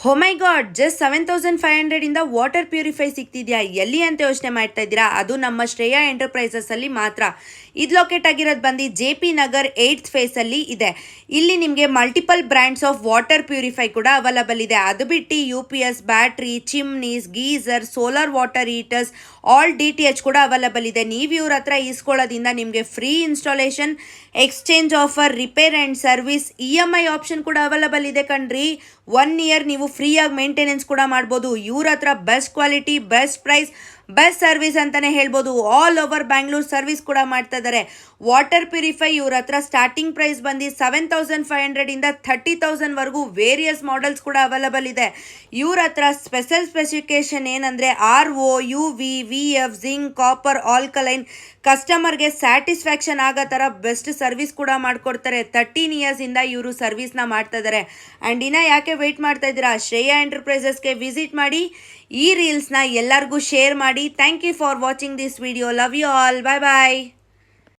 ಓ ಮೈ god, just 7500 ಇಂದ water purify ಸಿಗ್ತಿದ್ಯಾ? ಎಲ್ಲಿ ಅಂತ ಯೋಚನೆ ಮಾಡ್ತಾ ಇದ್ದೀರಾ? ಅದು ನಮ್ಮ ಶ್ರೇಯಾ ಎಂಟರ್ಪ್ರೈಸಸ್ ಅಲ್ಲಿ ಮಾತ್ರ. ಇದು ಲೊಕೇಟ್ ಆಗಿರೋದು ಬಂದು JP ನಗರ್ 8th ಫೇಸ್ ಅಲ್ಲಿ ಇದೆ. ಇಲ್ಲಿ ನಿಮಗೆ multiple brands of water purify ಕೂಡ ಅವೈಲಬಲ್ ಇದೆ. ಅದು ಬಿಟ್ಟು UPS, battery, chimneys, geyser, solar water heaters, all DTH ಕೂಡ ಅವೈಲಬಲ್ ಇದೆ. ನೀವು ಇವ್ರ ಹತ್ರ ಇಸ್ಕೊಳ್ಳೋದ್ರಿಂದ ನಿಮಗೆ free installation, exchange offer, repair and service, EMI option ಕೂಡ ಅವೈಲಬಲ್ ಇದೆ ಕಣ್ರಿ. 1 ಇಯರ್ ನೀವು ಫ್ರೀಯಾಗಿ ಮೇಂಟೆನೆನ್ಸ್ ಕೂಡ ಮಾಡ್ಬೋದು. ಇವ್ರ ಹತ್ರ best quality, best price, best service ಅಂತಾನೆ ಹೇಳ್ಬೋದು. ಆಲ್ ಓವರ್ ಬ್ಯಾಂಗ್ಳೂರ್ ಸರ್ವಿಸ್ ಕೂಡ ಮಾಡ್ತಾ ಇದ್ದಾರೆ. ವಾಟರ್ ಪ್ಯೂರಿಫೈ ಇವ್ರ ಹತ್ರ ಸ್ಟಾರ್ಟಿಂಗ್ ಪ್ರೈಸ್ ಬಂದು 7500 ಇಂದ 30,000 ವರೆಗೂ ವೇರಿಯಸ್ ಮಾಡೆಲ್ಸ್ ಕೂಡ ಅವೈಲಬಲ್ ಇದೆ. ಇವ್ರ ಹತ್ರ ಸ್ಪೆಸಿಫಿಕೇಶನ್ ಏನಂದ್ರೆ RO, UV, VF, zinc, copper, alkaline, ಕಸ್ಟಮರ್ಗೆ ಸ್ಯಾಟಿಸ್ಫ್ಯಾಕ್ಷನ್ ಆಗೋ ಥರ ಬೆಸ್ಟ್ ಸರ್ವಿಸ್ ಕೂಡ ಮಾಡಿಕೊಡ್ತಾರೆ. 13 ಇಯರ್ಸ್ ಇಂದ ಇವರು ಸರ್ವಿಸ್ನ ಮಾಡ್ತಾ ಇದ್ದಾರೆ. ಆ್ಯಂಡ್ ಇನ್ನ ಯಾಕೆ ವೆಯ್ಟ್ ಮಾಡ್ತಾ ಇದ್ದೀರಾ? ಶ್ರೇಯಾ ಎಂಟರ್ಪ್ರೈಸಸ್ಗೆ ವಿಸಿಟ್ ಮಾಡಿ, ಈ ರೀಲ್ಸ್ನ ಎಲ್ಲರಿಗೂ ಶೇರ್ ಮಾಡಿ. Thank you for watching this video. Love you all. Bye bye.